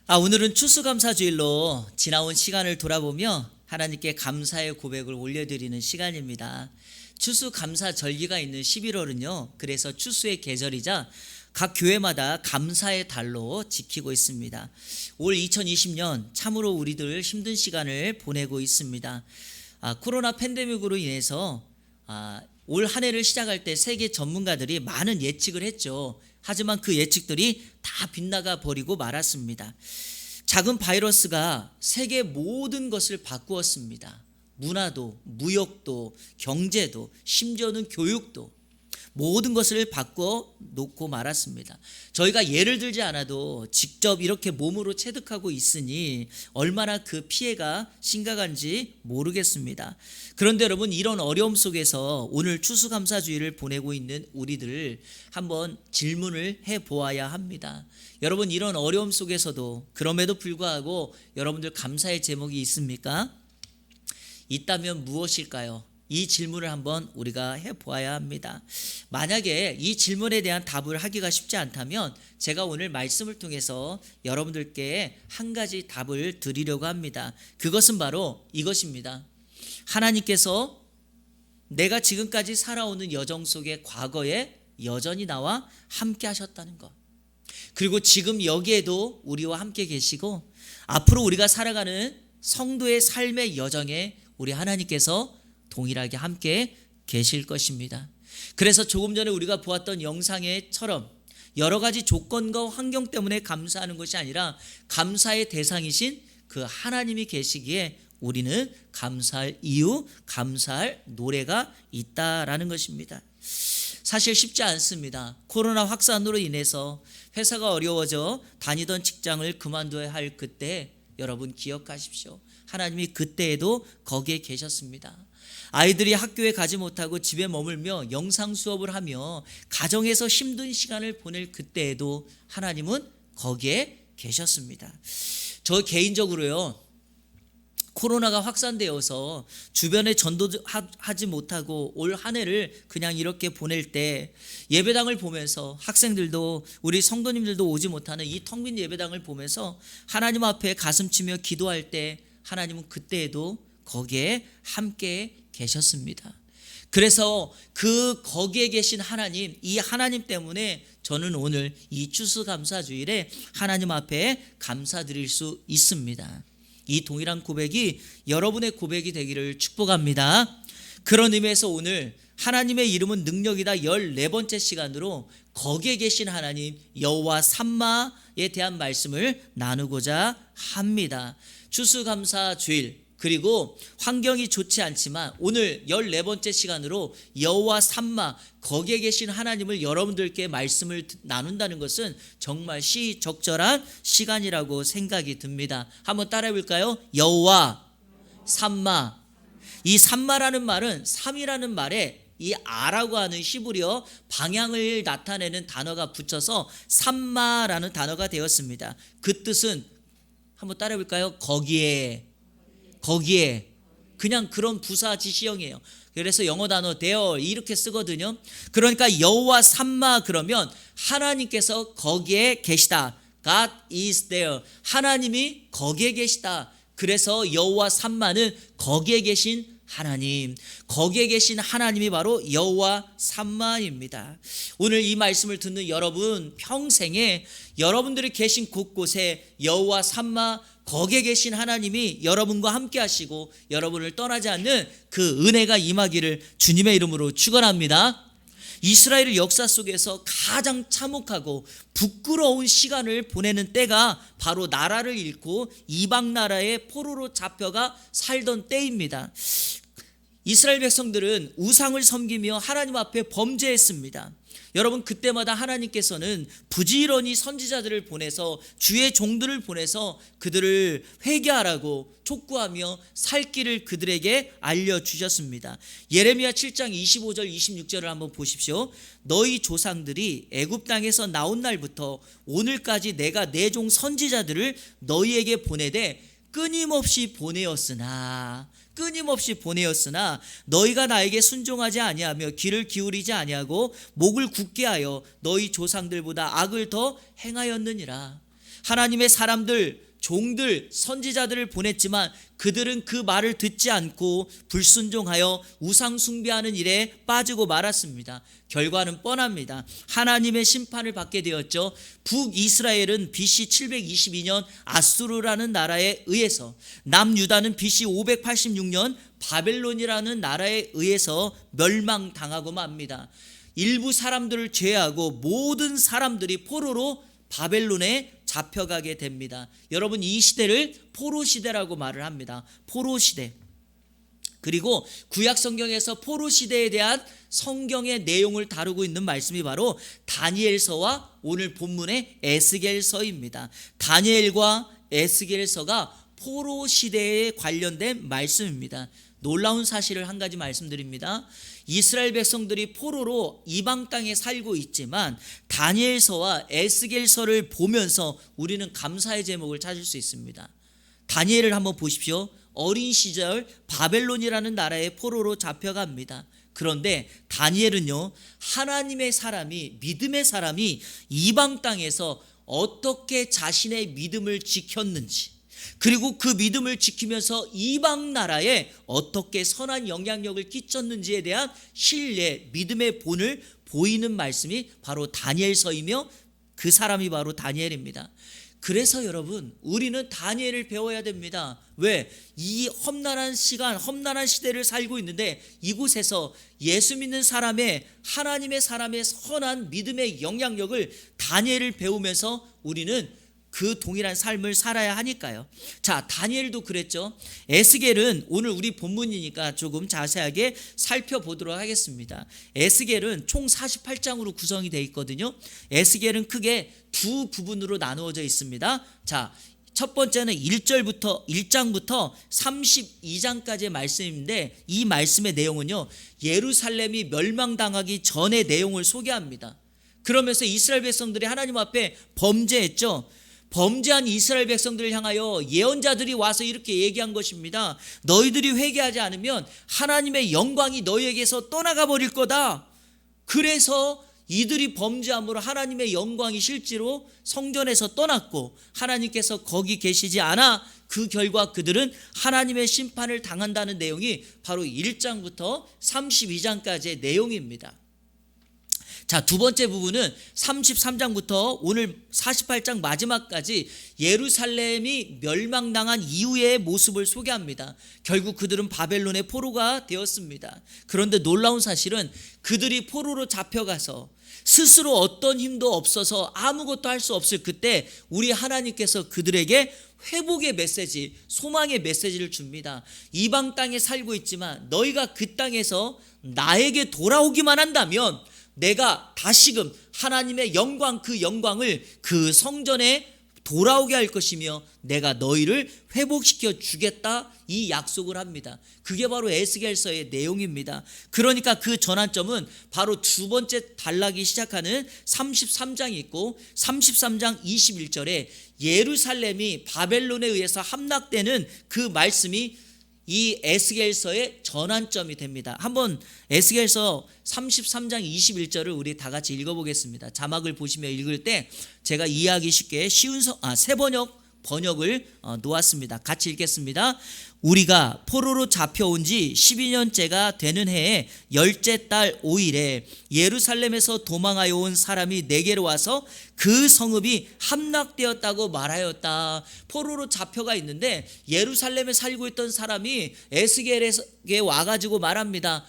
오늘은 추수감사주일로 지나온 시간을 돌아보며 하나님께 감사의 고백을 올려드리는 시간입니다. 추수감사절기가 있는 11월은요, 그래서 추수의 계절이자 각 교회마다 감사의 달로 지키고 있습니다. 올 2020년 참으로 우리들 힘든 시간을 보내고 있습니다. 코로나 팬데믹으로 인해서 올 한 해를 시작할 때 세계 전문가들이 많은 예측을 했죠. 하지만 그 예측들이 다 빗나가 버리고 말았습니다. 작은 바이러스가 세계 모든 것을 바꾸었습니다. 문화도, 무역도, 경제도, 심지어는 교육도 모든 것을 바꿔 놓고 말았습니다. 저희가 예를 들지 않아도 직접 이렇게 몸으로 체득하고 있으니 얼마나 그 피해가 심각한지 모르겠습니다. 그런데 여러분, 이런 어려움 속에서 오늘 추수감사주의를 보내고 있는 우리들 한번 질문을 해보아야 합니다. 여러분, 이런 어려움 속에서도 그럼에도 불구하고 여러분들 감사의 제목이 있습니까? 있다면 무엇일까요? 이 질문을 한번 우리가 해보아야 합니다. 만약에 이 질문에 대한 답을 하기가 쉽지 않다면 제가 오늘 말씀을 통해서 여러분들께 한 가지 답을 드리려고 합니다. 그것은 바로 이것입니다. 하나님께서 내가 지금까지 살아오는 여정 속에 과거에 여전히 나와 함께 하셨다는 것, 그리고 지금 여기에도 우리와 함께 계시고 앞으로 우리가 살아가는 성도의 삶의 여정에 우리 하나님께서 동일하게 함께 계실 것입니다. 그래서 조금 전에 우리가 보았던 영상에처럼 여러 가지 조건과 환경 때문에 감사하는 것이 아니라 감사의 대상이신 그 하나님이 계시기에 우리는 감사할 이유, 감사할 노래가 있다라는 것입니다. 사실 쉽지 않습니다. 코로나 확산으로 인해서 회사가 어려워져 다니던 직장을 그만둬야 할 그때 여러분 기억하십시오. 하나님이 그때에도 거기에 계셨습니다. 아이들이 학교에 가지 못하고 집에 머물며 영상 수업을 하며 가정에서 힘든 시간을 보낼 그때에도 하나님은 거기에 계셨습니다. 저 개인적으로요, 코로나가 확산되어서 주변에 전도하지 못하고 올 한 해를 그냥 이렇게 보낼 때 예배당을 보면서 학생들도 우리 성도님들도 오지 못하는 이 텅 빈 예배당을 보면서 하나님 앞에 가슴치며 기도할 때 하나님은 그때에도 거기에 함께 계셨습니다. 그래서 거기에 계신 하나님, 이 하나님 때문에 저는 오늘 이 추수감사주일에 하나님 앞에 감사드릴 수 있습니다. 이 동일한 고백이 여러분의 고백이 되기를 축복합니다. 그런 의미에서 오늘 하나님의 이름은 능력이다 14번째 시간으로 거기에 계신 하나님 여호와 삼마에 대한 말씀을 나누고자 합니다. 추수감사주일, 그리고 환경이 좋지 않지만 오늘 14번째 시간으로 여호와 삼마, 거기에 계신 하나님을 여러분들께 말씀을 나눈다는 것은 정말 시적절한 시간이라고 생각이 듭니다. 한번 따라해 볼까요? 여호와 삼마. 이 삼마라는 말은 삼이라는 말에 이 아라고 하는 히브리어 방향을 나타내는 단어가 붙여서 삼마라는 단어가 되었습니다. 그 뜻은 한번 따라해 볼까요? 거기에, 그냥 그런 부사 지시형이에요. 그래서 영어 단어 there 이렇게 쓰거든요. 그러니까 여호와 삼마 그러면 하나님께서 거기에 계시다. God is there. 하나님이 거기에 계시다. 그래서 여호와 삼마는 거기에 계신 하나님, 거기에 계신 하나님이 바로 여호와 삼마입니다. 오늘 이 말씀을 듣는 여러분 평생에 여러분들이 계신 곳곳에 여호와 삼마, 거기에 계신 하나님이 여러분과 함께 하시고 여러분을 떠나지 않는 그 은혜가 임하기를 주님의 이름으로 축원합니다. 이스라엘의 역사 속에서 가장 참혹하고 부끄러운 시간을 보내는 때가 바로 나라를 잃고 이방 나라의 포로로 잡혀가 살던 때입니다. 이스라엘 백성들은 우상을 섬기며 하나님 앞에 범죄했습니다. 여러분, 그때마다 하나님께서는 부지런히 선지자들을 보내서 주의 종들을 보내서 그들을 회개하라고 촉구하며 살 길을 그들에게 알려주셨습니다. 예레미야 7장 25절 26절을 한번 보십시오. 너희 조상들이 애굽 땅에서 나온 날부터 오늘까지 내가 내 종 선지자들을 너희에게 보내되 끊임없이 보내었으나 너희가 나에게 순종하지 아니하며 귀를 기울이지 아니하고 목을 굳게 하여 너희 조상들보다 악을 더 행하였느니라. 하나님의 사람들, 종들, 선지자들을 보냈지만 그들은 그 말을 듣지 않고 불순종하여 우상 숭배하는 일에 빠지고 말았습니다. 결과는 뻔합니다. 하나님의 심판을 받게 되었죠. 북이스라엘은 BC 722년 아수르라는 나라에 의해서, 남유다는 BC 586년 바벨론이라는 나라에 의해서 멸망당하고 맙니다. 일부 사람들을 제외하고 모든 사람들이 포로로 바벨론에 잡혀가게 됩니다. 여러분, 이 시대를 포로 시대라고 말을 합니다. 포로 시대. 그리고 구약 성경에서 포로 시대에 대한 성경의 내용을 다루고 있는 말씀이 바로 다니엘서와 오늘 본문의 에스겔서입니다. 다니엘과 에스겔서가 포로 시대에 관련된 말씀입니다. 놀라운 사실을 한 가지 말씀드립니다. 이스라엘 백성들이 포로로 이방 땅에 살고 있지만 다니엘서와 에스겔서를 보면서 우리는 감사의 제목을 찾을 수 있습니다. 다니엘을 한번 보십시오. 어린 시절 바벨론이라는 나라에 포로로 잡혀갑니다. 그런데 다니엘은요, 하나님의 사람이, 믿음의 사람이 이방 땅에서 어떻게 자신의 믿음을 지켰는지, 그리고 그 믿음을 지키면서 이방 나라에 어떻게 선한 영향력을 끼쳤는지에 대한 신뢰, 믿음의 본을 보이는 말씀이 바로 다니엘서이며 그 사람이 바로 다니엘입니다. 그래서 여러분, 우리는 다니엘을 배워야 됩니다. 왜? 이 험난한 시간, 험난한 시대를 살고 있는데 이곳에서 예수 믿는 사람의, 하나님의 사람의 선한 믿음의 영향력을 다니엘을 배우면서 우리는 그 동일한 삶을 살아야 하니까요. 자, 다니엘도 그랬죠. 에스겔은 오늘 우리 본문이니까 조금 자세하게 살펴보도록 하겠습니다. 에스겔은 총 48장으로 구성이 되어 있거든요. 에스겔은 크게 두 부분으로 나누어져 있습니다. 자, 첫 번째는 1장부터 32장까지의 말씀인데 이 말씀의 내용은요, 예루살렘이 멸망당하기 전의 내용을 소개합니다. 그러면서 이스라엘 백성들이 하나님 앞에 범죄했죠. 범죄한 이스라엘 백성들을 향하여 예언자들이 와서 이렇게 얘기한 것입니다. 너희들이 회개하지 않으면 하나님의 영광이 너희에게서 떠나가 버릴 거다. 그래서 이들이 범죄함으로 하나님의 영광이 실제로 성전에서 떠났고 하나님께서 거기 계시지 않아 그 결과 그들은 하나님의 심판을 당한다는 내용이 바로 1장부터 32장까지의 내용입니다. 자, 두 번째 부분은 33장부터 오늘 48장 마지막까지 예루살렘이 멸망당한 이후의 모습을 소개합니다. 결국 그들은 바벨론의 포로가 되었습니다. 그런데 놀라운 사실은 그들이 포로로 잡혀가서 스스로 어떤 힘도 없어서 아무것도 할 수 없을 그때 우리 하나님께서 그들에게 회복의 메시지, 소망의 메시지를 줍니다. 이방 땅에 살고 있지만 너희가 그 땅에서 나에게 돌아오기만 한다면 내가 다시금 하나님의 영광, 그 영광을 그 성전에 돌아오게 할 것이며 내가 너희를 회복시켜 주겠다, 이 약속을 합니다. 그게 바로 에스겔서의 내용입니다. 그러니까 그 전환점은 바로 두 번째 단락이 시작하는 33장이 있고 33장 21절에 예루살렘이 바벨론에 의해서 함락되는 그 말씀이 이 에스겔서의 전환점이 됩니다. 한번 에스겔서 33장 21절을 우리 다 같이 읽어보겠습니다. 자막을 보시며 읽을 때 제가 이해하기 쉽게 쉬운 새 번역을 놓았습니다. 같이 읽겠습니다. 우리가 포로로 잡혀온 지 12년째가 되는 해에 10째 달 5일에 예루살렘에서 도망하여 온 사람이 내게로 와서 그 성읍이 함락되었다고 말하였다. 포로로 잡혀가 있는데 예루살렘에 살고 있던 사람이 에스겔에게 와가지고 말합니다.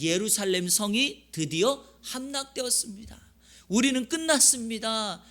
예루살렘 성이 드디어 함락되었습니다. 우리는 끝났습니다.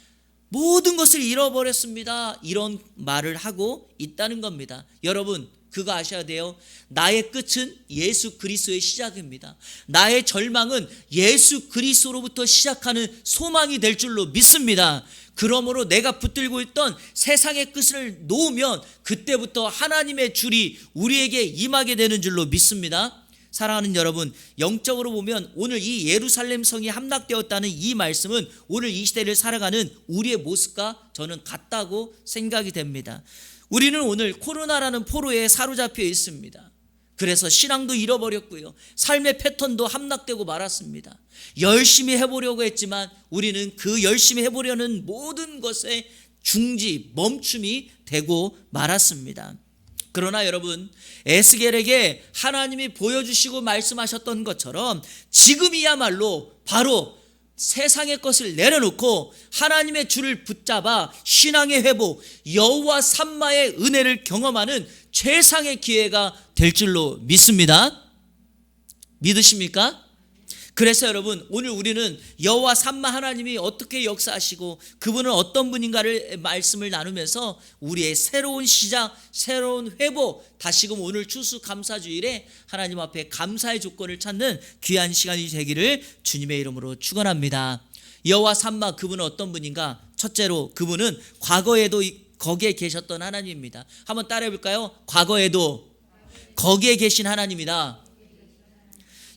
모든 것을 잃어버렸습니다. 이런 말을 하고 있다는 겁니다. 여러분, 그거 아셔야 돼요. 나의 끝은 예수 그리스도의 시작입니다. 나의 절망은 예수 그리스도로부터 시작하는 소망이 될 줄로 믿습니다. 그러므로 내가 붙들고 있던 세상의 끝을 놓으면 그때부터 하나님의 줄이 우리에게 임하게 되는 줄로 믿습니다. 사랑하는 여러분, 영적으로 보면 오늘 이 예루살렘 성이 함락되었다는 이 말씀은 오늘 이 시대를 살아가는 우리의 모습과 저는 같다고 생각이 됩니다. 우리는 오늘 코로나라는 포로에 사로잡혀 있습니다. 그래서 신앙도 잃어버렸고요, 삶의 패턴도 함락되고 말았습니다. 열심히 해보려고 했지만 우리는 그 열심히 해보려는 모든 것에 중지, 멈춤이 되고 말았습니다. 그러나 여러분, 에스겔에게 하나님이 보여주시고 말씀하셨던 것처럼 지금이야말로 바로 세상의 것을 내려놓고 하나님의 줄을 붙잡아 신앙의 회복, 여호와 삼마의 은혜를 경험하는 최상의 기회가 될 줄로 믿습니다. 믿으십니까? 그래서 여러분, 오늘 우리는 여호와 삼마 하나님이 어떻게 역사하시고 그분은 어떤 분인가를 말씀을 나누면서 우리의 새로운 시작, 새로운 회복, 다시금 오늘 추수감사주일에 하나님 앞에 감사의 조건을 찾는 귀한 시간이 되기를 주님의 이름으로 축원합니다. 여호와 삼마, 그분은 어떤 분인가? 첫째로 그분은 과거에도 거기에 계셨던 하나님입니다. 한번 따라해 볼까요? 과거에도 거기에 계신 하나님이다.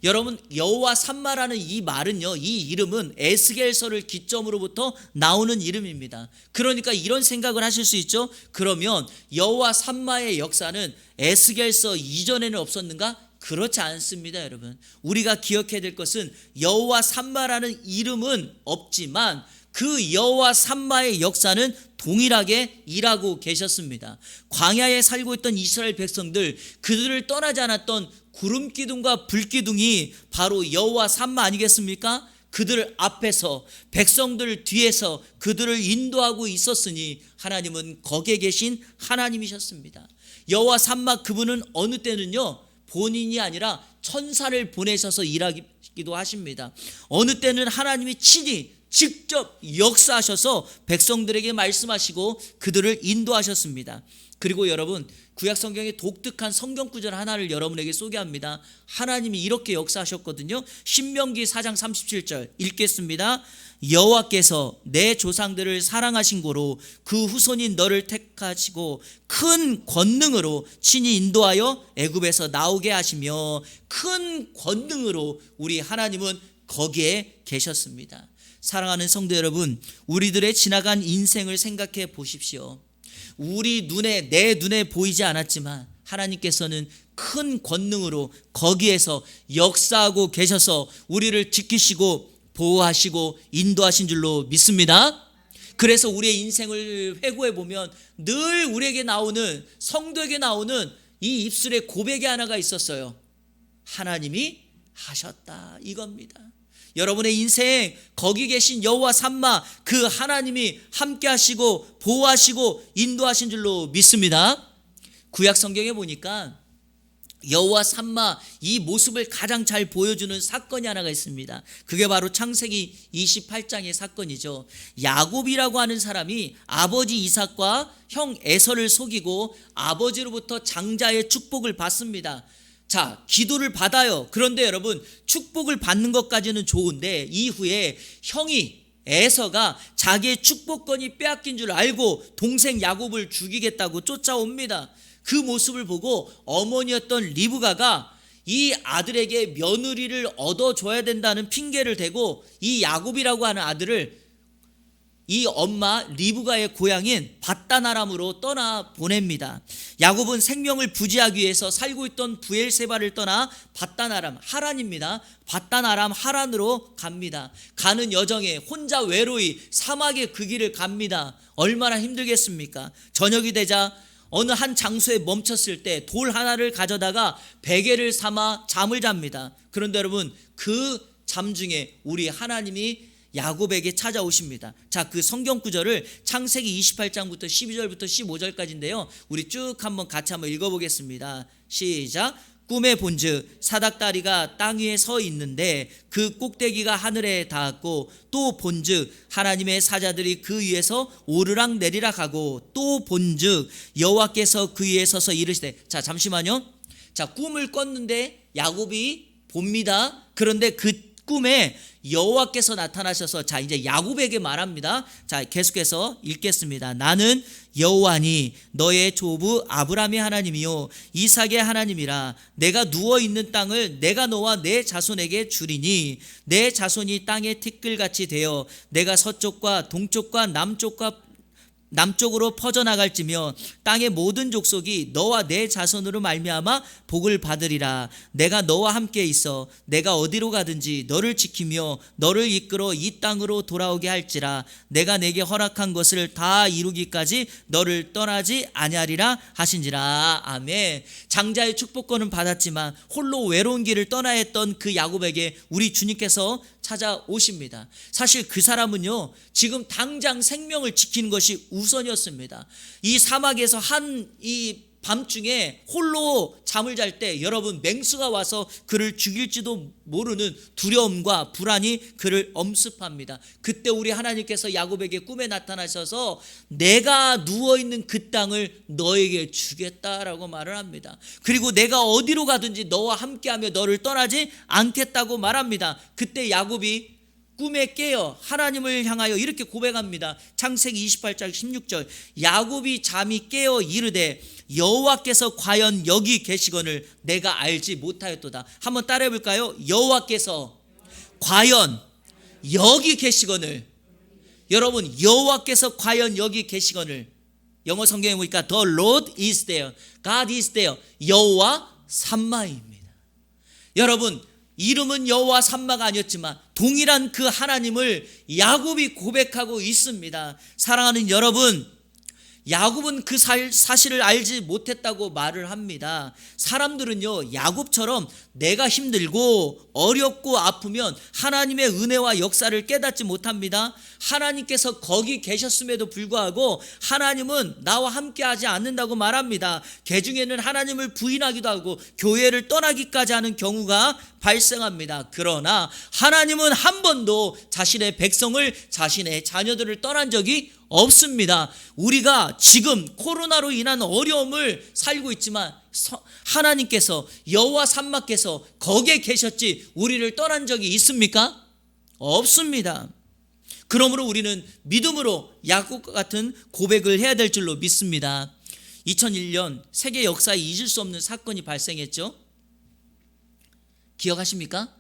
여러분, 여호와 삼마라는 이 말은요, 이 이름은 에스겔서를 기점으로부터 나오는 이름입니다. 그러니까 이런 생각을 하실 수 있죠. 그러면 여호와 삼마의 역사는 에스겔서 이전에는 없었는가? 그렇지 않습니다, 여러분. 우리가 기억해야 될 것은 여호와 삼마라는 이름은 없지만 그 여호와 삼마의 역사는 동일하게 일하고 계셨습니다. 광야에 살고 있던 이스라엘 백성들, 그들을 떠나지 않았던 구름 기둥과 불 기둥이 바로 여호와 삼마 아니겠습니까? 그들 앞에서, 백성들 뒤에서 그들을 인도하고 있었으니 하나님은 거기에 계신 하나님이셨습니다. 여호와 삼마, 그분은 어느 때는요, 본인이 아니라 천사를 보내셔서 일하기도 하십니다. 어느 때는 하나님이 친히 직접 역사하셔서 백성들에게 말씀하시고 그들을 인도하셨습니다. 그리고 여러분, 구약 성경의 독특한 성경 구절 하나를 여러분에게 소개합니다. 하나님이 이렇게 역사하셨거든요. 신명기 4장 37절 읽겠습니다. 여호와께서 내 조상들을 사랑하신 고로 그 후손인 너를 택하시고 큰 권능으로 친히 인도하여 애굽에서 나오게 하시며, 큰 권능으로 우리 하나님은 거기에 계셨습니다. 사랑하는 성도 여러분, 우리들의 지나간 인생을 생각해 보십시오. 우리 눈에, 내 눈에 보이지 않았지만 하나님께서는 큰 권능으로 거기에서 역사하고 계셔서 우리를 지키시고 보호하시고 인도하신 줄로 믿습니다. 그래서 우리의 인생을 회고해 보면 늘 우리에게 나오는, 성도에게 나오는 이 입술에 고백이 하나가 있었어요. 하나님이 하셨다, 이겁니다. 여러분의 인생, 거기 계신 여호와 삼마, 그 하나님이 함께 하시고 보호하시고 인도하신 줄로 믿습니다. 구약 성경에 보니까 여호와 삼마 이 모습을 가장 잘 보여주는 사건이 하나가 있습니다. 그게 바로 창세기 28장의 사건이죠. 야곱이라고 하는 사람이 아버지 이삭과 형 에서를 속이고 아버지로부터 장자의 축복을 받습니다. 자, 기도를 받아요. 그런데 여러분, 축복을 받는 것까지는 좋은데 이후에 형이, 에서가 자기의 축복권이 빼앗긴 줄 알고 동생 야곱을 죽이겠다고 쫓아옵니다. 그 모습을 보고 어머니였던 리브가가 이 아들에게 며느리를 얻어줘야 된다는 핑계를 대고 이 야곱이라고 하는 아들을 이 엄마 리브가의 고향인 밧단 아람으로 떠나 보냅니다. 야곱은 생명을 부지하기 위해서 살고 있던 부엘세바를 떠나 밧단 아람, 하란입니다. 밧단 아람 하란으로 갑니다. 가는 여정에 혼자 외로이 사막의 그 길을 갑니다. 얼마나 힘들겠습니까? 저녁이 되자 어느 한 장소에 멈췄을 때 돌 하나를 가져다가 베개를 삼아 잠을 잡니다. 그런데 여러분, 그 잠 중에 우리 하나님이 야곱에게 찾아오십니다. 자, 그 성경 구절을 창세기 28장부터 12절부터 15절까지인데요. 우리 쭉 한번 같이 한번 읽어보겠습니다. 시작. 꿈에 본즉 사닥다리가 땅 위에 서 있는데 그 꼭대기가 하늘에 닿았고, 또 본즉 하나님의 사자들이 그 위에서 오르락 내리락 하고, 또 본즉 여호와께서 그 위에 서서 이르시되. 자, 잠시만요. 자, 꿈을 꿨는데 야곱이 봅니다. 그런데 그 꿈에 여호와께서 나타나셔서, 자, 이제 야곱에게 말합니다. 자, 계속해서 읽겠습니다. 나는 여호와니 너의 조부 아브라함의 하나님이요 이삭의 하나님이라. 내가 누워있는 땅을 내가 너와 내 자손에게 주리니 내 자손이 땅의 티끌같이 되어 내가 서쪽과 동쪽과 남쪽으로 퍼져나갈지며 땅의 모든 족속이 너와 내 자손으로 말미암아 복을 받으리라. 내가 너와 함께 있어 내가 어디로 가든지 너를 지키며 너를 이끌어 이 땅으로 돌아오게 할지라. 내가 내게 허락한 것을 다 이루기까지 너를 떠나지 아니하리라 하신지라. 아멘. 장자의 축복권은 받았지만 홀로 외로운 길을 떠나야 했던 그 야곱에게 우리 주님께서 찾아오십니다. 사실 그 사람은요, 지금 당장 생명을 지키는 것이 우선이었습니다. 이 사막에서 이 밤중에 홀로 잠을 잘 때 여러분, 맹수가 와서 그를 죽일지도 모르는 두려움과 불안이 그를 엄습합니다. 그때 우리 하나님께서 야곱에게 꿈에 나타나셔서 내가 누워있는 그 땅을 너에게 주겠다라고 말을 합니다. 그리고 내가 어디로 가든지 너와 함께하며 너를 떠나지 않겠다고 말합니다. 그때 야곱이 꿈에 깨어 하나님을 향하여 이렇게 고백합니다. 창세기 28장 16절. 야곱이 잠이 깨어 이르되 여호와께서 과연 여기 계시거늘 내가 알지 못하였도다. 한번 따라해 볼까요? 여호와께서 과연 여기 계시거늘. 여러분, 여호와께서 과연 여기 계시거늘. 영어 성경에 보니까 The Lord is there, God is there. 여호와 삼마입니다. 여러분, 이름은 여호와 삼마가 아니었지만 동일한 그 하나님을 야곱이 고백하고 있습니다. 사랑하는 여러분, 야곱은 그 사실을 알지 못했다고 말을 합니다. 사람들은요, 야곱처럼 내가 힘들고 어렵고 아프면 하나님의 은혜와 역사를 깨닫지 못합니다. 하나님께서 거기 계셨음에도 불구하고 하나님은 나와 함께 하지 않는다고 말합니다. 개중에는 하나님을 부인하기도 하고 교회를 떠나기까지 하는 경우가 발생합니다. 그러나 하나님은 한 번도 자신의 백성을, 자신의 자녀들을 떠난 적이 없습니다. 우리가 지금 코로나로 인한 어려움을 살고 있지만 하나님께서, 여호와 삼마께서 거기에 계셨지 우리를 떠난 적이 있습니까? 없습니다. 그러므로 우리는 믿음으로 야곱과 같은 고백을 해야 될 줄로 믿습니다. 2001년 세계 역사에 잊을 수 없는 사건이 발생했죠. 기억하십니까?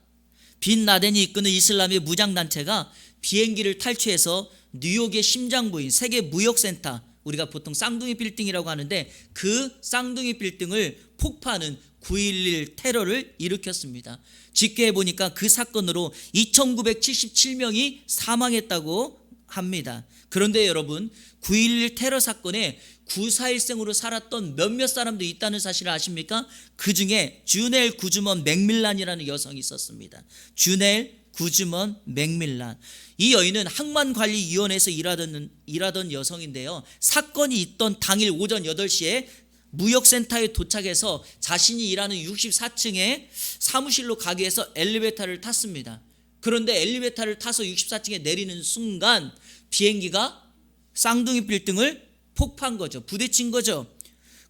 빈 라덴이 이끄는 이슬람의 무장단체가 비행기를 탈취해서 뉴욕의 심장부인 세계 무역센터, 우리가 보통 쌍둥이 빌딩이라고 하는데 그 쌍둥이 빌딩을 폭파하는 9.11 테러를 일으켰습니다. 집계해 보니까 그 사건으로 2,977명이 사망했다고 합니다. 그런데 여러분, 9.11 테러 사건에 9.4일생으로 살았던 몇몇 사람도 있다는 사실을 아십니까? 그 중에 주넬 구즈먼 맥밀란이라는 여성이 있었습니다. 주넬 구즈먼 맥밀란. 이 여인은 항만관리위원회에서 일하던 여성인데요. 사건이 있던 당일 오전 8시에 무역센터에 도착해서 자신이 일하는 64층에 사무실로 가기 위해서 엘리베이터를 탔습니다. 그런데 엘리베이터를 타서 64층에 내리는 순간 비행기가 쌍둥이 빌딩을 폭파한 거죠. 부딪힌 거죠.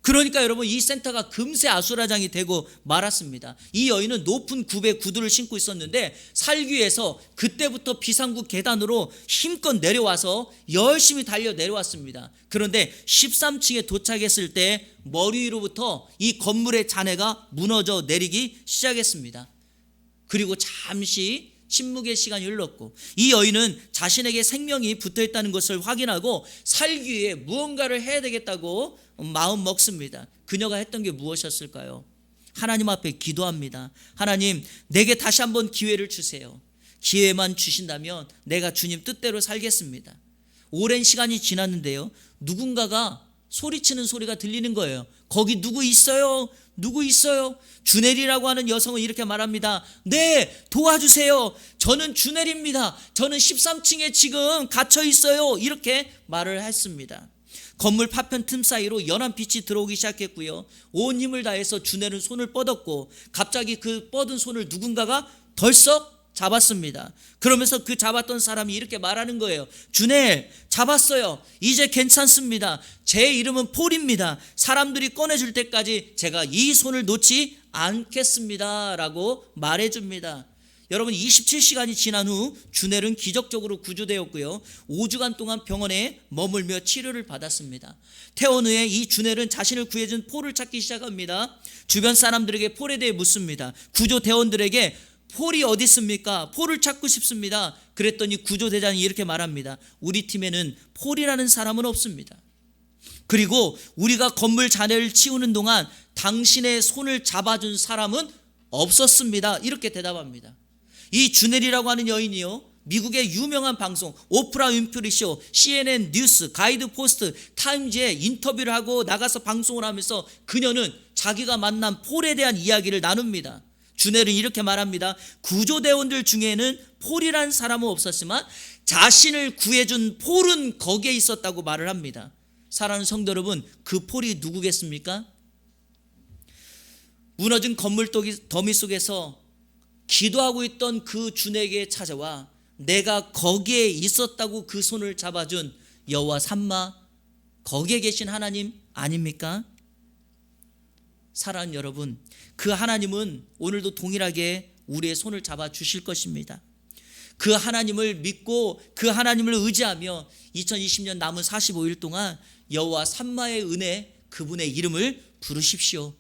그러니까 여러분, 이 센터가 금세 아수라장이 되고 말았습니다. 이 여인은 높은 굽에 구두를 신고 있었는데 살기 위해서 그때부터 비상구 계단으로 힘껏 내려와서 열심히 달려 내려왔습니다. 그런데 13층에 도착했을 때 머리 위로부터 이 건물의 잔해가 무너져 내리기 시작했습니다. 그리고 잠시 침묵의 시간이 흘렀고 이 여인은 자신에게 생명이 붙어있다는 것을 확인하고 살기 위해 무언가를 해야 되겠다고 마음 먹습니다. 그녀가 했던 게 무엇이었을까요? 하나님 앞에 기도합니다. 하나님, 내게 다시 한번 기회를 주세요. 기회만 주신다면 내가 주님 뜻대로 살겠습니다. 오랜 시간이 지났는데요, 누군가가 소리치는 소리가 들리는 거예요. 거기 누구 있어요? 누구 있어요? 주넬이라고 하는 여성은 이렇게 말합니다. 네, 도와주세요. 저는 주넬입니다. 저는 13층에 지금 갇혀 있어요. 이렇게 말을 했습니다. 건물 파편 틈 사이로 연한 빛이 들어오기 시작했고요. 온 힘을 다해서 주넬은 손을 뻗었고 갑자기 그 뻗은 손을 누군가가 덜썩 잡았습니다. 그러면서 그 잡았던 사람이 이렇게 말하는 거예요. 주넬, 잡았어요. 이제 괜찮습니다. 제 이름은 폴입니다. 사람들이 꺼내줄 때까지 제가 이 손을 놓지 않겠습니다. 라고 말해줍니다. 여러분, 27시간이 지난 후 주넬은 기적적으로 구조되었고요. 5주간 동안 병원에 머물며 치료를 받았습니다. 퇴원 후에 이 주넬은 자신을 구해준 폴을 찾기 시작합니다. 주변 사람들에게 폴에 대해 묻습니다. 구조대원들에게 폴이 어디 있습니까? 폴을 찾고 싶습니다. 그랬더니 구조대장이 이렇게 말합니다. 우리 팀에는 폴이라는 사람은 없습니다. 그리고 우리가 건물 잔해를 치우는 동안 당신의 손을 잡아준 사람은 없었습니다. 이렇게 대답합니다. 이 주넬이라고 하는 여인이요, 미국의 유명한 방송 오프라 윈프리 쇼, CNN 뉴스, 가이드 포스트, 타임즈에 인터뷰를 하고 나가서 방송을 하면서 그녀는 자기가 만난 폴에 대한 이야기를 나눕니다. 주넬은 이렇게 말합니다. 구조대원들 중에는 폴이라는 사람은 없었지만 자신을 구해준 폴은 거기에 있었다고 말을 합니다. 사랑하는 성도 여러분, 그 폴이 누구겠습니까? 무너진 건물 더미 속에서 기도하고 있던 그 주넬에게 찾아와 내가 거기에 있었다고 그 손을 잡아준 여호와 삼마, 거기에 계신 하나님 아닙니까? 사랑하는 여러분, 그 하나님은 오늘도 동일하게 우리의 손을 잡아 주실 것입니다. 그 하나님을 믿고 그 하나님을 의지하며 2020년 남은 45일 동안 여호와 삼마의 은혜, 그분의 이름을 부르십시오.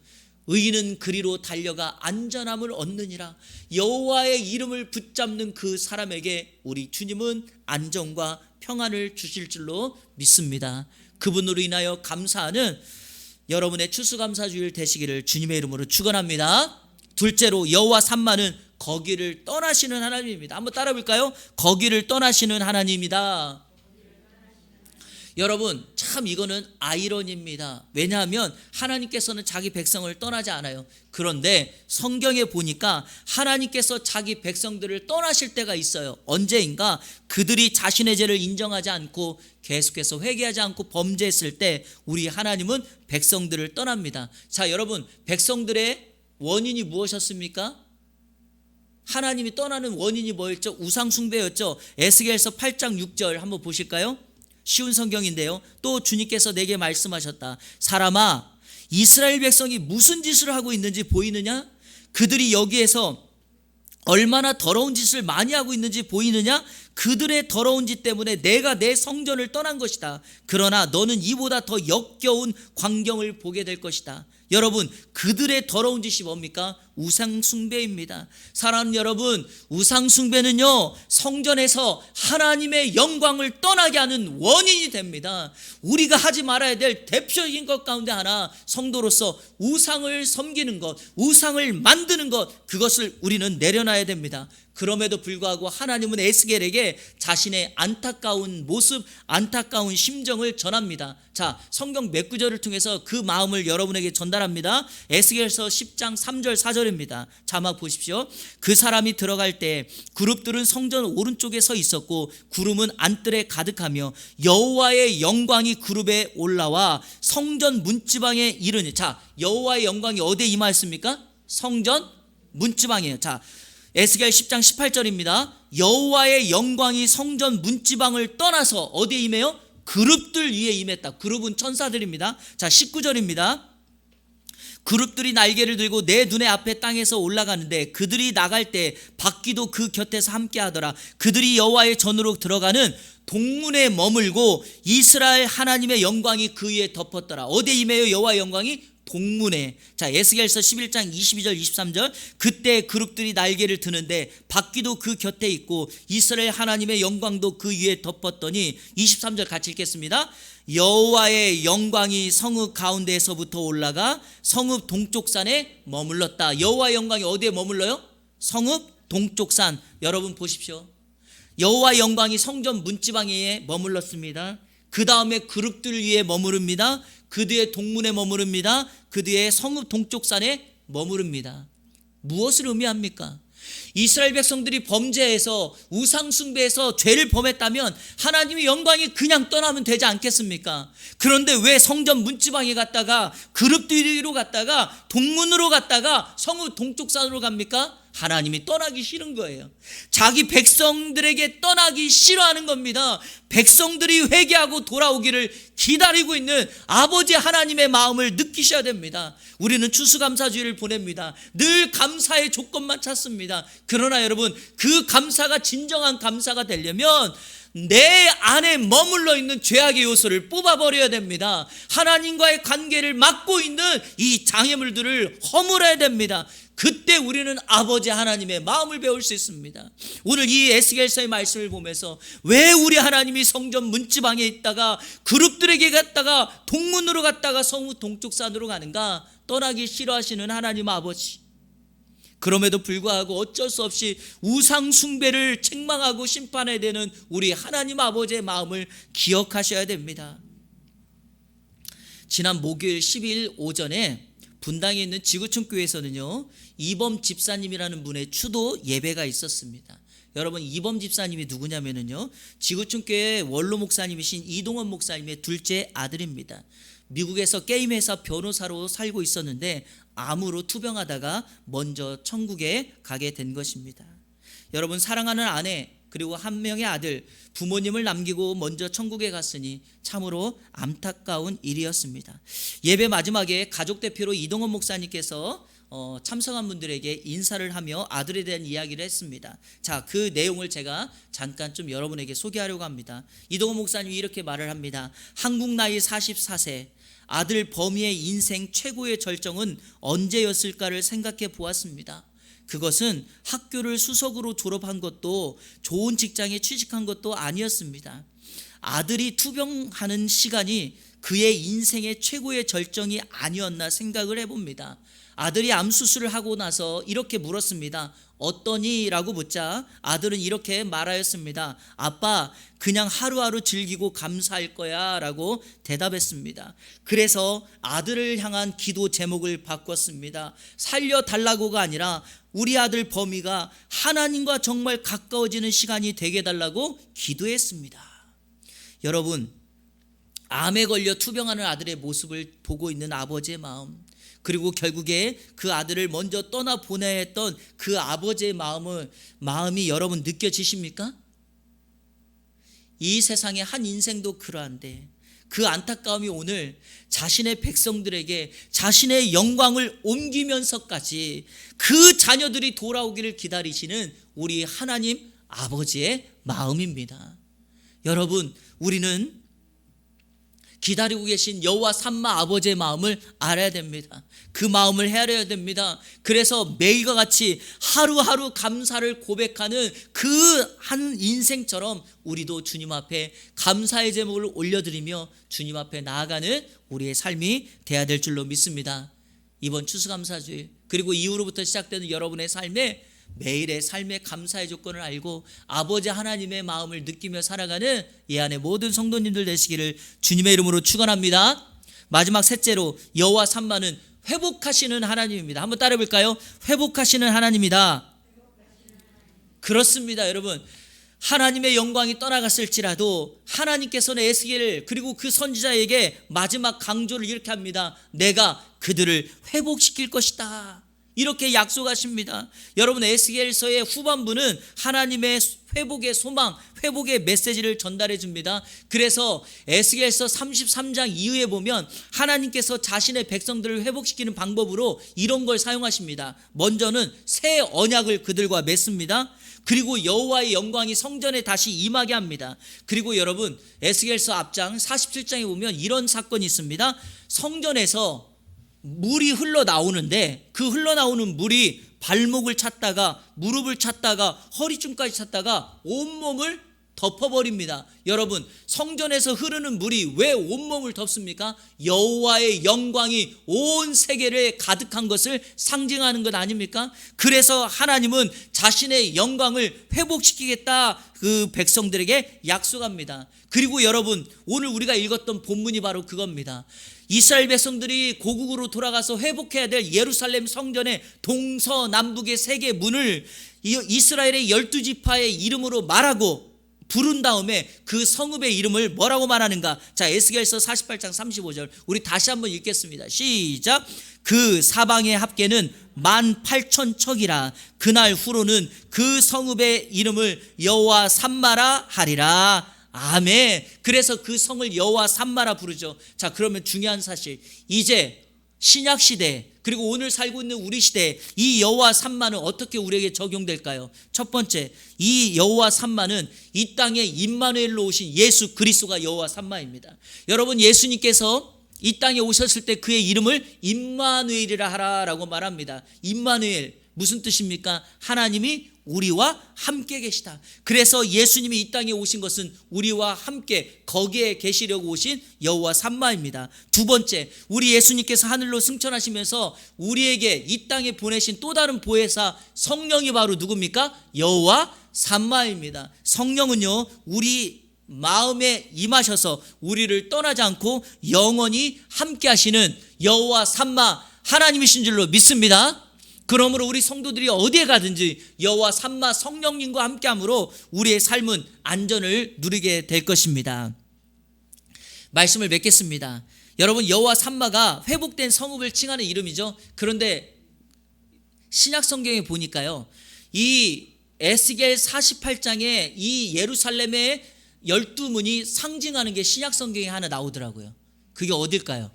의인은 그리로 달려가 안전함을 얻느니라. 여호와의 이름을 붙잡는 그 사람에게 우리 주님은 안정과 평안을 주실 줄로 믿습니다. 그분으로 인하여 감사하는 여러분의 추수감사주일 되시기를 주님의 이름으로 축원합니다. 둘째로, 여호와 삼마는 거기를 떠나시는 하나님입니다. 한번 따라 볼까요? 거기를 떠나시는 하나님이다. 여러분, 참 이거는 아이러니입니다. 왜냐하면 하나님께서는 자기 백성을 떠나지 않아요. 그런데 성경에 보니까 하나님께서 자기 백성들을 떠나실 때가 있어요. 언제인가? 그들이 자신의 죄를 인정하지 않고 계속해서 회개하지 않고 범죄했을 때 우리 하나님은 백성들을 떠납니다. 자, 여러분, 백성들의 원인이 무엇이었습니까? 하나님이 떠나는 원인이 뭐였죠? 우상 숭배였죠. 에스겔서 8장 6절 한번 보실까요? 쉬운 성경인데요. 또 주님께서 내게 말씀하셨다. 사람아, 이스라엘 백성이 무슨 짓을 하고 있는지 보이느냐? 그들이 여기에서 얼마나 더러운 짓을 많이 하고 있는지 보이느냐? 그들의 더러운 짓 때문에 내가 내 성전을 떠난 것이다. 그러나 너는 이보다 더 역겨운 광경을 보게 될 것이다. 여러분, 그들의 더러운 짓이 뭡니까? 우상 숭배입니다. 사랑하는 여러분, 우상 숭배는요, 성전에서 하나님의 영광을 떠나게 하는 원인이 됩니다. 우리가 하지 말아야 될 대표적인 것 가운데 하나, 성도로서 우상을 섬기는 것, 우상을 만드는 것, 그것을 우리는 내려놔야 됩니다. 그럼에도 불구하고 하나님은 에스겔에게 자신의 안타까운 모습, 안타까운 심정을 전합니다. 자, 성경 몇 구절을 통해서 그 마음을 여러분에게 전달합니다. 에스겔서 10장 3절 4절입니다. 자막 보십시오. 그 사람이 들어갈 때 그룹들은 성전 오른쪽에 서 있었고 구름은 안뜰에 가득하며 여호와의 영광이 그룹에 올라와 성전 문지방에 이르니. 자, 여호와의 영광이 어디에 임하였습니까? 성전 문지방이에요. 자, 에스겔 10장 18절입니다. 여호와의 영광이 성전 문지방을 떠나서 어디에 임해요? 그룹들 위에 임했다. 그룹은 천사들입니다. 자, 19절입니다. 그룹들이 날개를 들고 내 눈의 앞에 땅에서 올라가는데 그들이 나갈 때 바퀴도 그 곁에서 함께 하더라. 그들이 여호와의 전으로 들어가는 동문에 머물고 이스라엘 하나님의 영광이 그 위에 덮었더라. 어디에 임해요? 여호와의 영광이? 동문에. 자, 에스겔서 11장 22절 23절. 그때 그룹들이 날개를 드는데 바퀴도 그 곁에 있고 이스라엘 하나님의 영광도 그 위에 덮었더니 23절 같이 읽겠습니다. 여호와의 영광이 성읍 가운데에서부터 올라가 성읍 동쪽산에 머물렀다. 여호와의 영광이 어디에 머물러요? 성읍 동쪽산. 여러분 보십시오. 여호와의 영광이 성전 문지방에 머물렀습니다. 그 다음에 그룹들 위에 머무릅니다. 그 뒤에 동문에 머무릅니다. 그 뒤에 성읍 동쪽산에 머무릅니다. 무엇을 의미합니까? 이스라엘 백성들이 범죄해서 우상 숭배해서 죄를 범했다면 하나님의 영광이 그냥 떠나면 되지 않겠습니까? 그런데 왜 성전 문지방에 갔다가 그룹들로 갔다가 동문으로 갔다가 성읍 동쪽산으로 갑니까? 하나님이 떠나기 싫은 거예요. 자기 백성들에게 떠나기 싫어하는 겁니다. 백성들이 회개하고 돌아오기를 기다리고 있는 아버지 하나님의 마음을 느끼셔야 됩니다. 우리는 추수감사주의를 보냅니다. 늘 감사의 조건만 찾습니다. 그러나 여러분, 그 감사가 진정한 감사가 되려면 내 안에 머물러 있는 죄악의 요소를 뽑아버려야 됩니다. 하나님과의 관계를 막고 있는 이 장애물들을 허물어야 됩니다. 그때 우리는 아버지 하나님의 마음을 배울 수 있습니다. 오늘 이 에스겔서의 말씀을 보면서 왜 우리 하나님이 성전 문지방에 있다가 그룹들에게 갔다가 동문으로 갔다가 성읍 동쪽산으로 가는가? 떠나기 싫어하시는 하나님 아버지. 그럼에도 불구하고 어쩔 수 없이 우상 숭배를 책망하고 심판해야 되는 우리 하나님 아버지의 마음을 기억하셔야 됩니다. 지난 목요일 12일 오전에 분당에 있는 지구촌 교회에서는요, 이범 집사님이라는 분의 추도 예배가 있었습니다. 여러분, 이범 집사님이 누구냐면요, 지구촌 교회 원로 목사님이신 이동원 목사님의 둘째 아들입니다. 미국에서 게임 회사 변호사로 살고 있었는데 암으로 투병하다가 먼저 천국에 가게 된 것입니다. 여러분, 사랑하는 아내 그리고 한 명의 아들, 부모님을 남기고 먼저 천국에 갔으니 참으로 안타까운 일이었습니다. 예배 마지막에 가족 대표로 이동원 목사님께서 참석한 분들에게 인사를 하며 아들에 대한 이야기를 했습니다. 자, 그 내용을 제가 잠깐 좀 여러분에게 소개하려고 합니다. 이동원 목사님이 이렇게 말을 합니다. 한국 나이 44세, 아들 범이의 인생 최고의 절정은 언제였을까를 생각해 보았습니다. 그것은 학교를 수석으로 졸업한 것도 좋은 직장에 취직한 것도 아니었습니다. 아들이 투병하는 시간이 그의 인생의 최고의 절정이 아니었나 생각을 해봅니다. 아들이 암 수술을 하고 나서 이렇게 물었습니다. 어떠니? 라고 묻자 아들은 이렇게 말하였습니다. 아빠, 그냥 하루하루 즐기고 감사할 거야 라고 대답했습니다. 그래서 아들을 향한 기도 제목을 바꿨습니다. 살려달라고가 아니라 우리 아들 범이가 하나님과 정말 가까워지는 시간이 되게 해달라고 기도했습니다. 여러분, 암에 걸려 투병하는 아들의 모습을 보고 있는 아버지의 마음, 그리고 결국에 그 아들을 먼저 떠나보내야 했던 그 아버지의 마음이 여러분 느껴지십니까? 이 세상의 한 인생도 그러한데 그 안타까움이 오늘 자신의 백성들에게 자신의 영광을 옮기면서까지 그 자녀들이 돌아오기를 기다리시는 우리 하나님 아버지의 마음입니다. 여러분, 우리는 기다리고 계신 여호와 삼마 아버지의 마음을 알아야 됩니다. 그 마음을 헤아려야 됩니다. 그래서 매일과 같이 하루하루 감사를 고백하는 그 한 인생처럼 우리도 주님 앞에 감사의 제목을 올려드리며 주님 앞에 나아가는 우리의 삶이 돼야 될 줄로 믿습니다. 이번 추수감사주일 그리고 이후로부터 시작되는 여러분의 삶에 매일의 삶의 감사의 조건을 알고 아버지 하나님의 마음을 느끼며 살아가는 이 안에 모든 성도님들 되시기를 주님의 이름으로 축원합니다. 마지막 셋째로 여호와 삼마는 회복하시는 하나님입니다. 한번 따라해 볼까요? 회복하시는 하나님이다. 그렇습니다. 여러분, 하나님의 영광이 떠나갔을지라도 하나님께서는 에스겔 그리고 그 선지자에게 마지막 강조를 이렇게 합니다. 내가 그들을 회복시킬 것이다. 이렇게 약속하십니다. 여러분, 에스겔서의 후반부는 하나님의 회복의 소망, 회복의 메시지를 전달해 줍니다. 그래서 에스겔서 33장 이후에 보면 하나님께서 자신의 백성들을 회복시키는 방법으로 이런 걸 사용하십니다. 먼저는 새 언약을 그들과 맺습니다. 그리고 여호와의 영광이 성전에 다시 임하게 합니다. 그리고 여러분, 에스겔서 앞장 47장에 보면 이런 사건이 있습니다. 성전에서 물이 흘러나오는데 그 흘러나오는 물이 발목을 찼다가 무릎을 찼다가 허리춤까지 찼다가 온몸을 덮어버립니다. 여러분, 성전에서 흐르는 물이 왜 온몸을 덮습니까? 여호와의 영광이 온 세계를 가득한 것을 상징하는 것 아닙니까? 그래서 하나님은 자신의 영광을 회복시키겠다 그 백성들에게 약속합니다. 그리고 여러분, 오늘 우리가 읽었던 본문이 바로 그겁니다. 이스라엘 백성들이 고국으로 돌아가서 회복해야 될 예루살렘 성전의 동서남북의 세 개의 문을 이스라엘의 12지파의 이름으로 말하고 부른 다음에 그 성읍의 이름을 뭐라고 말하는가? 자, 에스겔서 48장 35절 우리 다시 한번 읽겠습니다. 시작. 그 사방의 합계는 18,000척이라. 그날 후로는 그 성읍의 이름을 여호와 삼마라 하리라. 아멘. 그래서 그 성을 여호와 삼마라 부르죠. 자, 그러면 중요한 사실, 이제 신약 시대 그리고 오늘 살고 있는 우리 시대에 이 여호와 삼마는 어떻게 우리에게 적용될까요? 첫 번째, 이 여호와 삼마는 이 땅에 임마누엘로 오신 예수 그리스도가 여호와 삼마입니다. 여러분, 예수님께서 이 땅에 오셨을 때 그의 이름을 임마누엘이라 하라라고 말합니다. 임마누엘 무슨 뜻입니까? 하나님이 우리와 함께 계시다. 그래서 예수님이 이 땅에 오신 것은 우리와 함께 거기에 계시려고 오신 여호와 삼마입니다. 두 번째, 우리 예수님께서 하늘로 승천하시면서 우리에게 이 땅에 보내신 또 다른 보혜사 성령이 바로 누굽니까? 여호와 삼마입니다. 성령은요, 우리 마음에 임하셔서 우리를 떠나지 않고 영원히 함께 하시는 여호와 삼마 하나님이신 줄로 믿습니다. 그러므로 우리 성도들이 어디에 가든지 여호와 삼마 성령님과 함께함으로 우리의 삶은 안전을 누리게 될 것입니다. 말씀을 맺겠습니다. 여러분, 여호와 삼마가 회복된 성읍을 칭하는 이름이죠. 그런데 신약 성경에 보니까요, 이 에스겔 48장에 이 예루살렘의 12문이 상징하는 게 신약 성경에 하나 나오더라고요. 그게 어딜까요?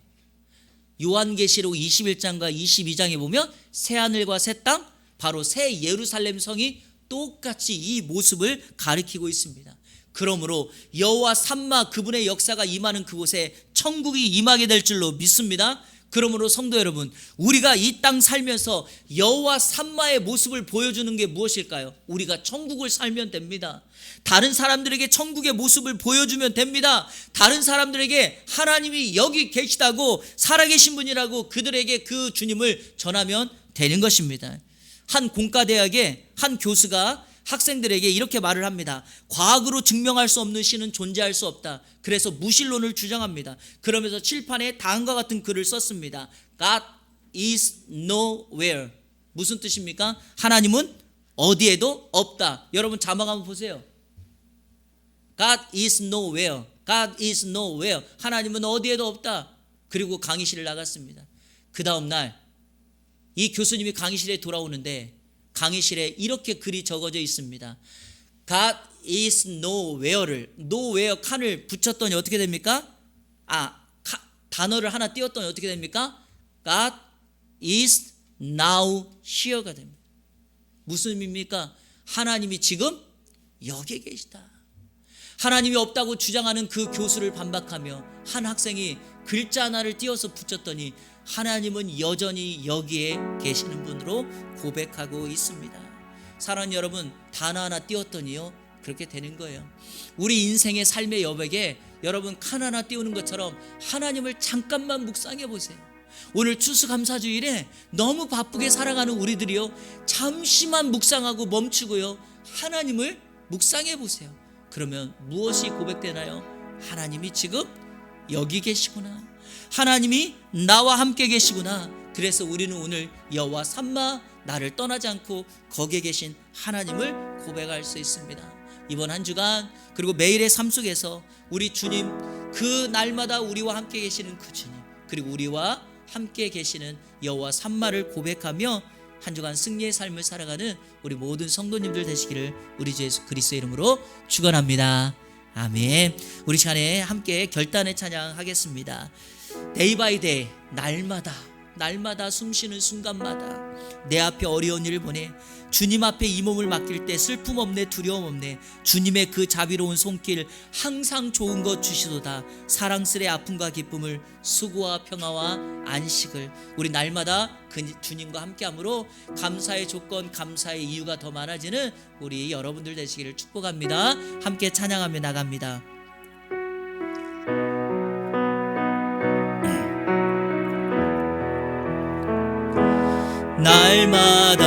요한계시록 21장과 22장에 보면 새하늘과 새 땅, 바로 새 예루살렘 성이 똑같이 이 모습을 가리키고 있습니다. 그러므로 여호와 삼마 그분의 역사가 임하는 그곳에 천국이 임하게 될 줄로 믿습니다. 그러므로 성도 여러분, 우리가 이 땅 살면서 여호와 삼마의 모습을 보여주는 게 무엇일까요? 우리가 천국을 살면 됩니다. 다른 사람들에게 천국의 모습을 보여주면 됩니다. 다른 사람들에게 하나님이 여기 계시다고, 살아계신 분이라고 그들에게 그 주님을 전하면 되는 것입니다. 한 공과대학의 한 교수가 학생들에게 이렇게 말을 합니다. 과학으로 증명할 수 없는 신은 존재할 수 없다. 그래서 무신론을 주장합니다. 그러면서 칠판에 다음과 같은 글을 썼습니다. God is nowhere. 무슨 뜻입니까? 하나님은 어디에도 없다. 여러분, 자막 한번 보세요. God is nowhere. God is nowhere. 하나님은 어디에도 없다. 그리고 강의실을 나갔습니다. 그 다음 날 이 교수님이 강의실에 돌아오는데 강의실에 이렇게 글이 적어져 있습니다. God is nowhere를, nowhere 칸을 붙였더니 어떻게 됩니까? 단어를 하나 띄웠더니 어떻게 됩니까? God is now here가 됩니다. 무슨 의미입니까? 하나님이 지금 여기에 계시다. 하나님이 없다고 주장하는 그 교수를 반박하며 한 학생이 글자 하나를 띄워서 붙였더니 하나님은 여전히 여기에 계시는 분으로 고백하고 있습니다. 사랑하는 여러분, 단어 하나 띄웠더니요, 그렇게 되는 거예요. 우리 인생의 삶의 여백에 여러분 칸 하나 띄우는 것처럼 하나님을 잠깐만 묵상해 보세요. 오늘 추수감사주일에 너무 바쁘게 살아가는 우리들이요, 잠시만 묵상하고 멈추고요, 하나님을 묵상해 보세요. 그러면 무엇이 고백되나요? 하나님이 지금 여기 계시구나. 하나님이 나와 함께 계시구나. 그래서 우리는 오늘 여호와 삼마, 나를 떠나지 않고 거기에 계신 하나님을 고백할 수 있습니다. 이번 한 주간 그리고 매일의 삶 속에서 우리 주님, 그 날마다 우리와 함께 계시는 그 주님, 그리고 우리와 함께 계시는 여호와 삼마를 고백하며 한 주간 승리의 삶을 살아가는 우리 모든 성도님들 되시기를 우리 주 예수 그리스도의 이름으로 축원합니다. 아멘. 우리 시간에 함께 결단의 찬양하겠습니다. 데이 바이 데이, 날마다 숨쉬는 순간마다 내 앞에 어려운 일을 보내 주님 앞에 이 몸을 맡길 때 슬픔 없네, 두려움 없네. 주님의 그 자비로운 손길 항상 좋은 것 주시도다. 사랑스레 아픔과 기쁨을, 수고와 평화와 안식을 우리 날마다 그 주님과 함께함으로 감사의 조건, 감사의 이유가 더 많아지는 우리 여러분들 되시기를 축복합니다. 함께 찬양하며 나갑니다. 날마다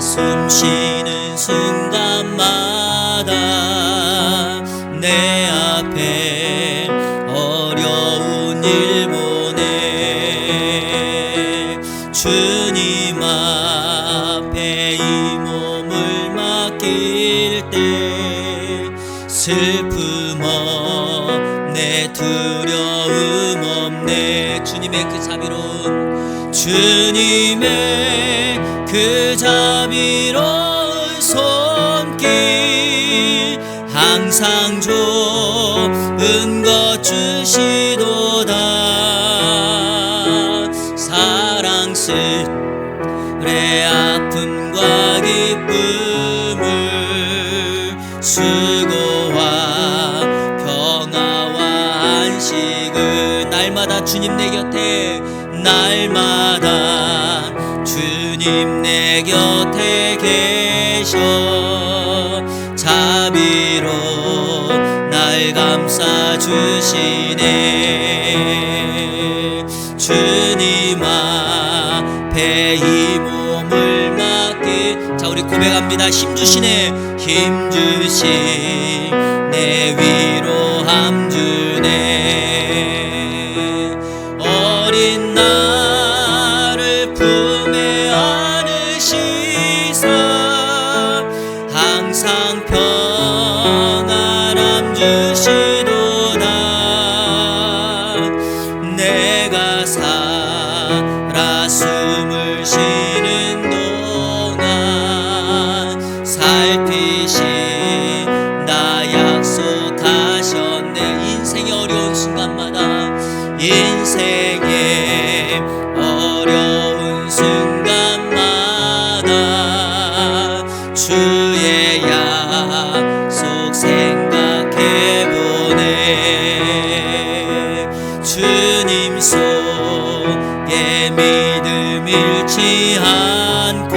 숨쉬는 순간마다 내 앞에 어려운 일 보내 주님 앞에 이 몸을 맡길 때 슬픔 없네, 두려움 없네. 주님의 그 자비로운 주님의 그 자비로운 손길 항상 좋은 것 주시도다. 수고와 평화와 안식을 날마다 주님 내 곁에 날마다 주님 내 곁에 계셔 자비로 날 감싸 주시네 주님 앞에 이 몸을 맡기 자 우리 고백합니다. 힘주시네 힘주신 내 위로함 주네 어린 나를 품에 안으시사 항상 평안함 주시도다 내가 살아 숨을 쉬는 동안 살피신다 약속하셨네 인생의 어려운 순간마다 인생의 어려운 순간마다 주의 약속 생각해보네 주님 속에 믿음 잃지 않고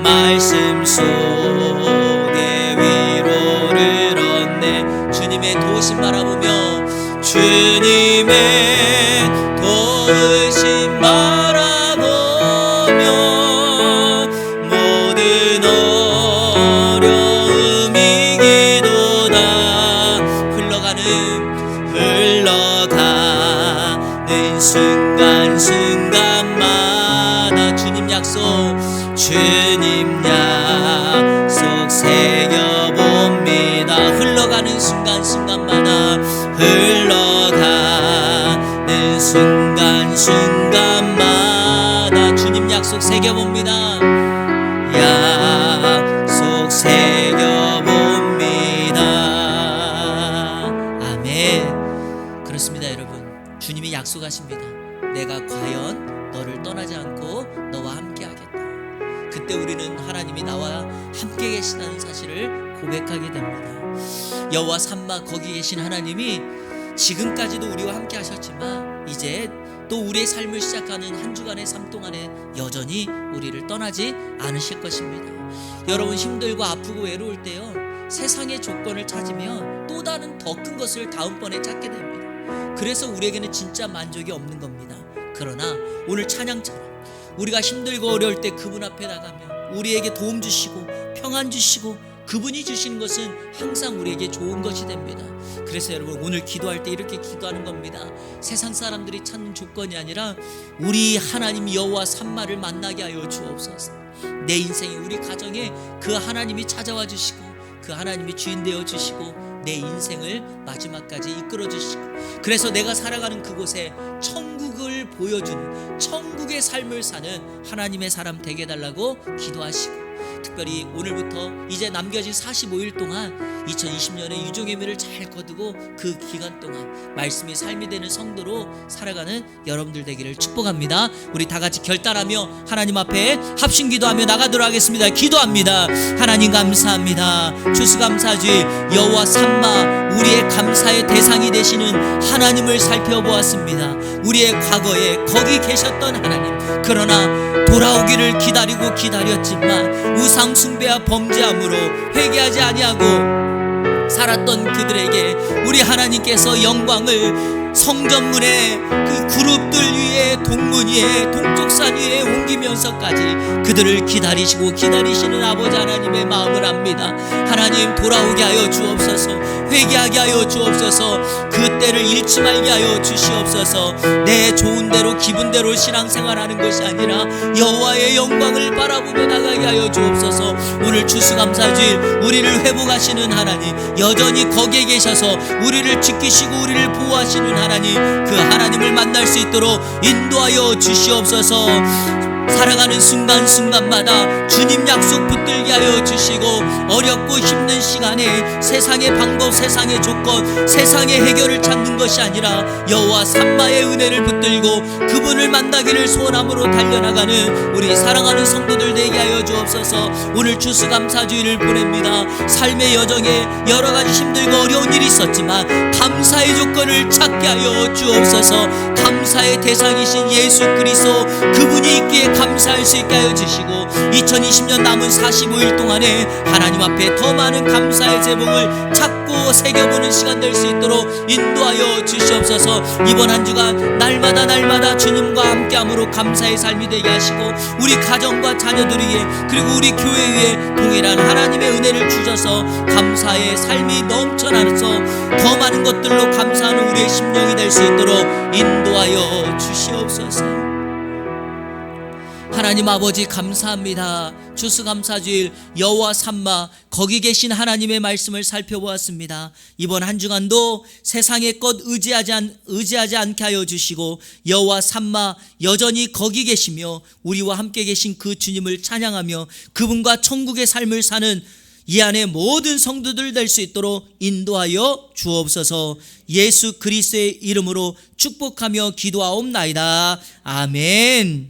말씀 속에 위로를 얻네 주님의 도우심 바라보며 주님의 도우심 바라보며 모든 어려움 이기도다 흘러가는 순간순간마다 주님 약속 새겨봅니다 흘러가는 순간순간마다 흘러가는 순간순간마다 주님 약속 새겨봅니다 약속 새겨봅니다 아멘 그렇습니다 여러분 주님이 약속하십니다 내가 과연 너를 떠나지 않고 너와 함께 하겠다 그때 우리는 하나님이 나와 함께 계시다는 사실을 고백하게 됩니다 여호와 삼마 거기 계신 하나님이 지금까지도 우리와 함께 하셨지만 이제 또 우리의 삶을 시작하는 한 주간의 삶 동안에 여전히 우리를 떠나지 않으실 것입니다 여러분 힘들고 아프고 외로울 때요 세상의 조건을 찾으면 또 다른 더 큰 것을 다음번에 찾게 됩니다 그래서 우리에게는 진짜 만족이 없는 겁니다 그러나 오늘 찬양처럼 우리가 힘들고 어려울 때 그분 앞에 나가면 우리에게 도움 주시고 평안 주시고 그분이 주시는 것은 항상 우리에게 좋은 것이 됩니다 그래서 여러분 오늘 기도할 때 이렇게 기도하는 겁니다 세상 사람들이 찾는 조건이 아니라 우리 하나님 여호와 삼마를 만나게 하여 주옵소서 내 인생에 우리 가정에 그 하나님이 찾아와 주시고 그 하나님이 주인 되어 주시고 내 인생을 마지막까지 이끌어 주시고 그래서 내가 살아가는 그곳에 천국을 보여주는 천국의 삶을 사는 하나님의 사람 되게 해달라고 기도하시고 특별히 오늘부터 이제 남겨진 45일 동안 2020년의 유종의미를 잘 거두고 그 기간 동안 말씀이 삶이 되는 성도로 살아가는 여러분들 되기를 축복합니다. 우리 다 같이 결단하며 하나님 앞에 합심 기도하며 나가도록 하겠습니다. 기도합니다. 하나님 감사합니다. 추수감사주의 여호와 삼마 우리의 감사의 대상이 되시는 하나님을 살펴보았습니다. 우리의 과거에 거기 계셨던 하나님 그러나 돌아오기를 기다리고 기다렸지만 우상 숭배와 범죄함으로 회개하지 아니하고 살았던 그들에게 우리 하나님께서 영광을 성전문의 그 그룹들 위에 동문 위에 동쪽산 위에 옮기면서까지 그들을 기다리시고 기다리시는 아버지 하나님의 마음을 압니다. 하나님 돌아오게 하여 주옵소서 회개하게 하여 주옵소서 그 때를 잃지 말게 하여 주시옵소서 내 좋은 대로 기분 대로 신앙생활하는 것이 아니라 여호와의 영광을 바라보며 나가게 하여 주옵소서 오늘 추수감사주일 우리를 회복하시는 하나님 여전히 거기에 계셔서 우리를 지키시고 우리를 보호하시는 하나님 그 하나님을 만날 수 있도록 인도하여 주시옵소서 살아가는 순간순간마다 주님 약속 붙들게 되게 하여 주시고, 어렵고 힘든 시간에 세상의 방법, 세상의 조건, 세상의 해결을 찾는 것이 아니라 여호와 삼마의 은혜를 붙들고 그분을 만나기를 소원함으로 달려나가는 우리 사랑하는 성도들 되게 하여 주옵소서. 오늘 추수감사주의를 보냅니다. 삶의 여정에 여러 가지 힘들고 어려운 일이 있었지만 감사의 조건을 찾게 하여 주옵소서. 감사의 대상이신 예수 그리스도, 그분이 있기에 감사할 수 있게 하여 주시고, 2020년 남은 45일 동안에 하나님 앞에 더 많은 감사의 제목을 찾고 새겨보는 시간 될 수 있도록 인도하여 주시옵소서. 이번 한 주간 날마다 주님과 함께함으로 감사의 삶이 되게 하시고, 우리 가정과 자녀들 위에, 그리고 우리 교회 위에 동일한 하나님의 은혜를 주셔서 감사의 삶이 넘쳐나서 더 많은 것들로 감사하는 우리의 심령이 될 수 있도록 인도하여 주시옵소서. 하나님 아버지 감사합니다. 추수감사주일 여호와 삼마, 거기 계신 하나님의 말씀을 살펴보았습니다. 이번 한 주간도 세상의 것 의지하지 않게 하여 주시고, 여호와 삼마, 여전히 거기 계시며 우리와 함께 계신 그 주님을 찬양하며 그분과 천국의 삶을 사는 이 안에 모든 성도들 될 수 있도록 인도하여 주옵소서. 예수 그리스도의 이름으로 축복하며 기도하옵나이다. 아멘.